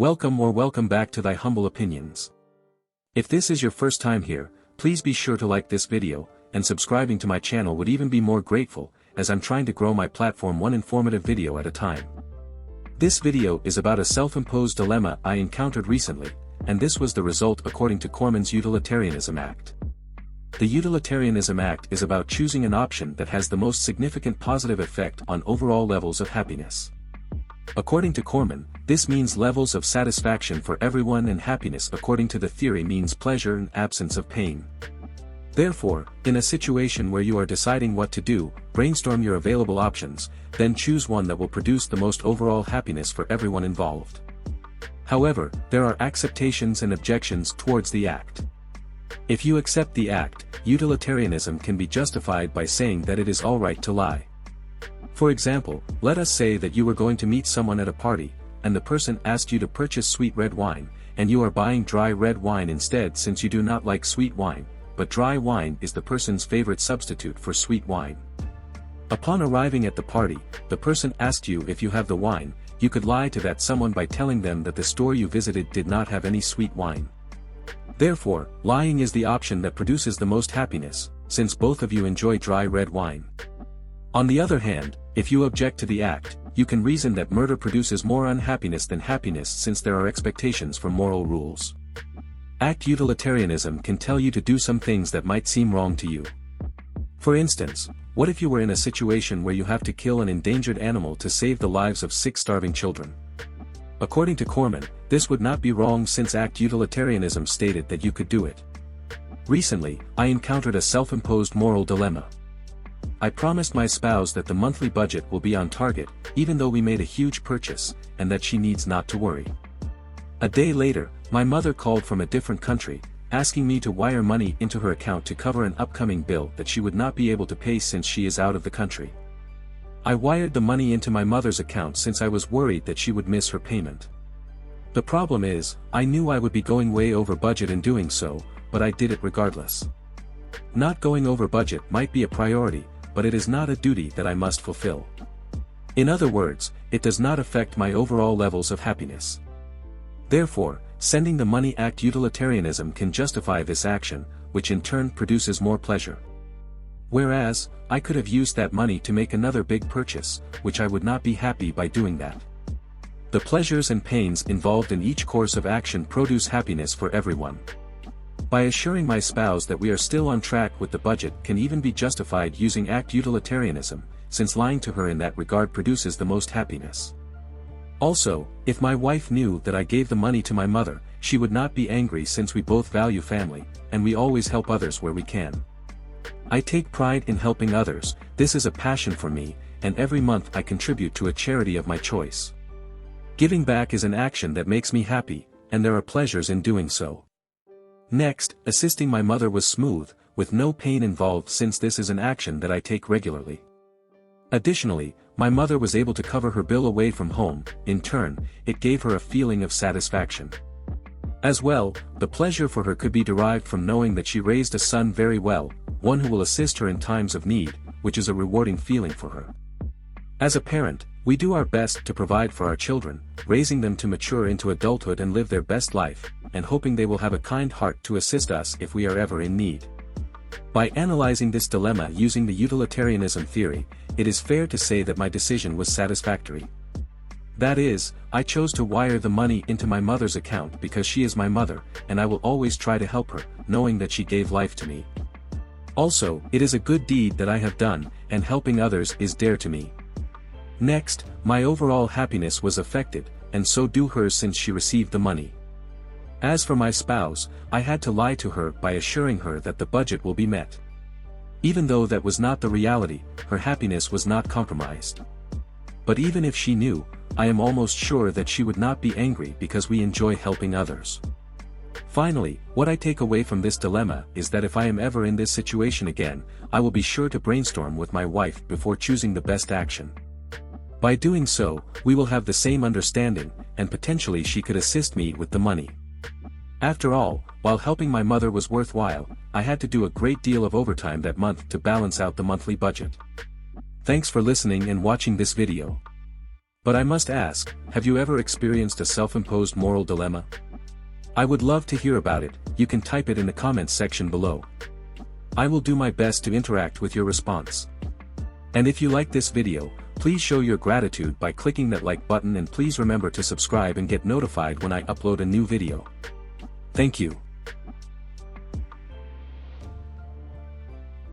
Welcome back to Thy Humble Opinions. If this is your first time here, please be sure to like this video, and subscribing to my channel would even be more grateful, as I'm trying to grow my platform one informative video at a time. This video is about a self-imposed dilemma I encountered recently, and this was the result according to Korman's Utilitarianism Act. The Utilitarianism Act is about choosing an option that has the most significant positive effect on overall levels of happiness. According to Korman, this means levels of satisfaction for everyone, and happiness according to the theory means pleasure and absence of pain. Therefore, in a situation where you are deciding what to do, brainstorm your available options, then choose one that will produce the most overall happiness for everyone involved. However, there are acceptations and objections towards the act. If you accept the act, utilitarianism can be justified by saying that it is alright to lie. For example, let us say that you were going to meet someone at a party, and the person asked you to purchase sweet red wine, and you are buying dry red wine instead since you do not like sweet wine, but dry wine is the person's favorite substitute for sweet wine. Upon arriving at the party, the person asked you if you have the wine. You could lie to that someone by telling them that the store you visited did not have any sweet wine. Therefore, lying is the option that produces the most happiness, since both of you enjoy dry red wine. On the other hand, if you object to the act, you can reason that murder produces more unhappiness than happiness, since there are expectations for moral rules. Act utilitarianism can tell you to do some things that might seem wrong to you. For instance, what if you were in a situation where you have to kill an endangered animal to save the lives of 6 starving children? According to Korman, this would not be wrong, since act utilitarianism stated that you could do it. Recently, I encountered a self-imposed moral dilemma. I promised my spouse that the monthly budget will be on target, even though we made a huge purchase, and that she needs not to worry. A day later, my mother called from a different country, asking me to wire money into her account to cover an upcoming bill that she would not be able to pay since she is out of the country. I wired the money into my mother's account since I was worried that she would miss her payment. The problem is, I knew I would be going way over budget in doing so, but I did it regardless. Not going over budget might be a priority, but it is not a duty that I must fulfill. In other words, it does not affect my overall levels of happiness. Therefore, sending the money act utilitarianism can justify this action, which in turn produces more pleasure. Whereas, I could have used that money to make another big purchase, which I would not be happy by doing that. The pleasures and pains involved in each course of action produce happiness for everyone. By assuring my spouse that we are still on track with the budget can even be justified using act utilitarianism, since lying to her in that regard produces the most happiness. Also, if my wife knew that I gave the money to my mother, she would not be angry, since we both value family, and we always help others where we can. I take pride in helping others. This is a passion for me, and every month I contribute to a charity of my choice. Giving back is an action that makes me happy, and there are pleasures in doing so. Next, assisting my mother was smooth, with no pain involved, since this is an action that I take regularly. Additionally, my mother was able to cover her bill away from home. In turn, it gave her a feeling of satisfaction. As well, the pleasure for her could be derived from knowing that she raised a son very well, one who will assist her in times of need, which is a rewarding feeling for her. As a parent, we do our best to provide for our children, raising them to mature into adulthood and live their best life, and hoping they will have a kind heart to assist us if we are ever in need. By analyzing this dilemma using the utilitarianism theory, it is fair to say that my decision was satisfactory. That is, I chose to wire the money into my mother's account because she is my mother, and I will always try to help her, knowing that she gave life to me. Also, it is a good deed that I have done, and helping others is dear to me. Next, my overall happiness was affected, and so do hers, since she received the money. As for my spouse, I had to lie to her by assuring her that the budget will be met. Even though that was not the reality, her happiness was not compromised. But even if she knew, I am almost sure that she would not be angry, because we enjoy helping others. Finally, what I take away from this dilemma is that if I am ever in this situation again, I will be sure to brainstorm with my wife before choosing the best action. By doing so, we will have the same understanding, and potentially she could assist me with the money. After all, while helping my mother was worthwhile, I had to do a great deal of overtime that month to balance out the monthly budget. Thanks for listening and watching this video. But I must ask, have you ever experienced a self-imposed moral dilemma? I would love to hear about it. You can type it in the comments section below. I will do my best to interact with your response. And if you like this video, please show your gratitude by clicking that like button, and please remember to subscribe and get notified when I upload a new video. Thank you.